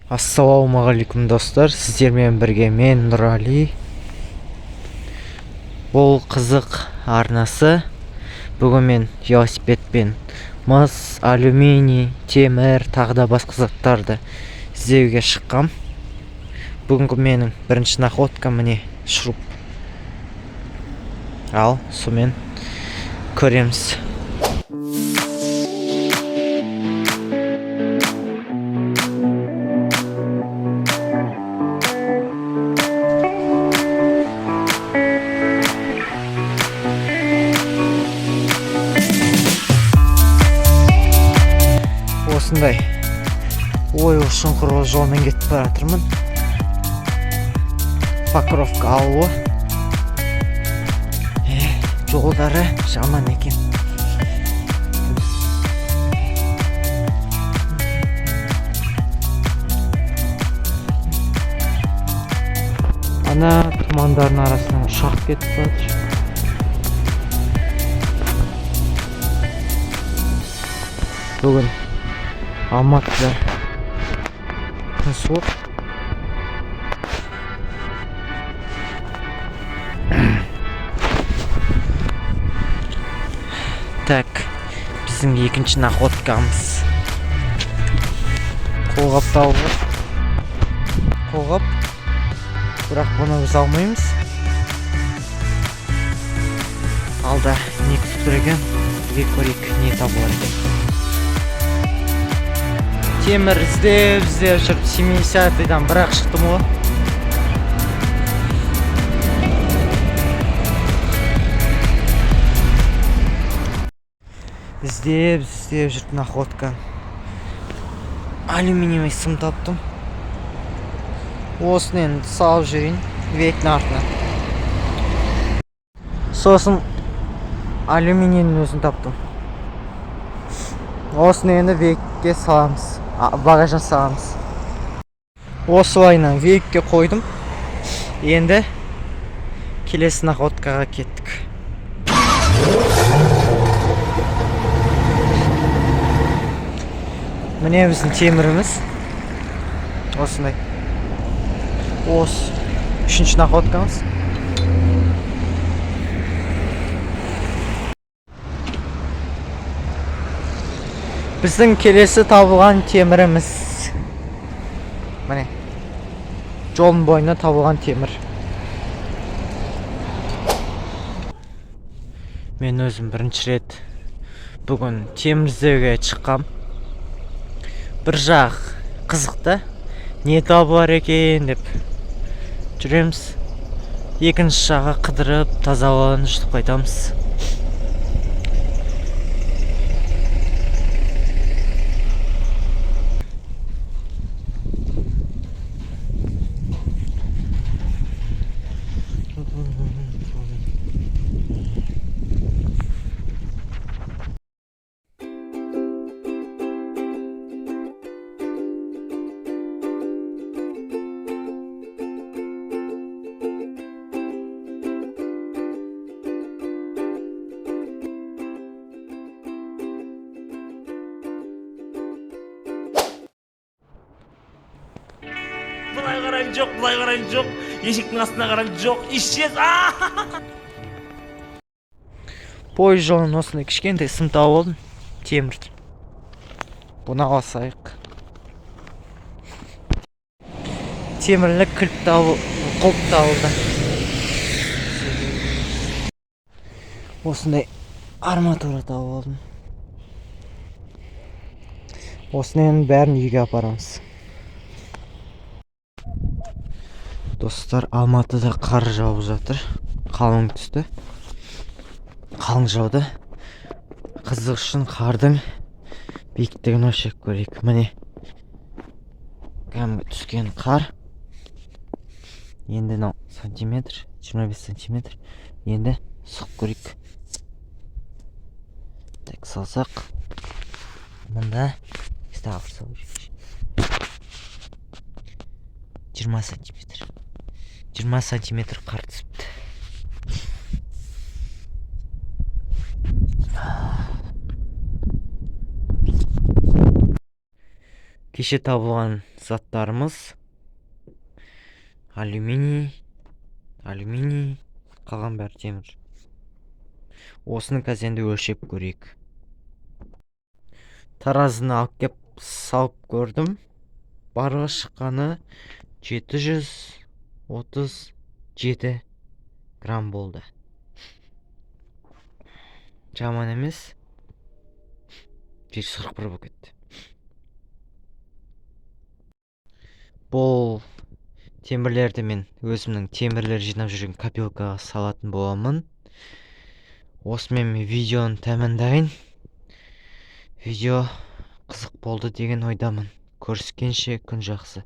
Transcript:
Ассалаумағалейкум достар, сіздермен бірге мен Нұрали. Бұл қызық арнасы. Бүгін мен велосипедпен мыс, алюминий, темір, тағы да басқа заттарды іздеуге шыққам. Бүгінгі менің бірінші находкам міне шуруп. Ал сумен көреміз. Осындай ойыл шұңқыр жолмен кетіп бара жатырмын. Покровка ауылы. Жолдары жаман екен. Ана тұмандардың арасынан ұшақ кетіп жатыр. Бүгін Алматыда күн суық. Так, біздің екінші находкамыз. Қолғап тауы. Қолғап. Бірақ бұны біз алмаймыз. Алда не күтіп тұр екен? Бірге көрейік, не табылар екен. Темір іздеп жүріп 70-дан бірақ шықтым ғой. Іздеп жүріп находка. Алюминиевый сым таптым. Осыны енді салып жүрейін вектің артына. Сосын алюминийдің өзін таптым. Осыны енді вектке саламыз. Багажын саламыз. Осылайынан векке қойдым. Енді келесі находкаға кеттік. Міне біздің теміріміз. Осындай. Осы үшінші находкамыз. Біздің келесі табылған теміріміз. Міне. Жолдың бойында табылған темір. Мен өзім бірінші рет бүгін темір іздеуге шыққам. Бір жақ қызықты. Не табылар екен деп жүреміз. Екінші жағы қыдырып, таза ауаны жұтып қайтамыз. Бұлай қарайын жоқ, есектің астына қарайын жоқ, исчез. Пойыз жолын осындай кішкентай сым тауып алдым, темір. Бұны алсайық. Темірлік құлып тауылды. Осындай арматура тауып алдым. Осының бәрін үйге апарамыз. Достар, Алматыда қар жауып жатыр. Қалың түсті. Қалың жауды. Қызық үшін қардың биіктігін өлшеп көрейік. Міне. Кәдімгі түскен қар. Енді сантиметр, 25 сантиметр. Енді сұқып көрейік. Так, салсақ. Мұнда 20 сантиметр. 20 сантиметр қар түсіпті. кеше табылған заттарымыз алюминий, қалған бәрі темір. Осыны қазір енді өлшеп көрейік. Таразыны алып кеп салып көрдім. Барлығы шыққаны 737 грамм болды. Жаман емес. 141 болып кетті. Бұл темірлерді мен өзімнің темірлер жинап жүрген копилкаға салатын боламын. Осымен мен видеоны тәмамдайын. Видео қызық болды деген ойдамын. Көріскенше күн жақсы.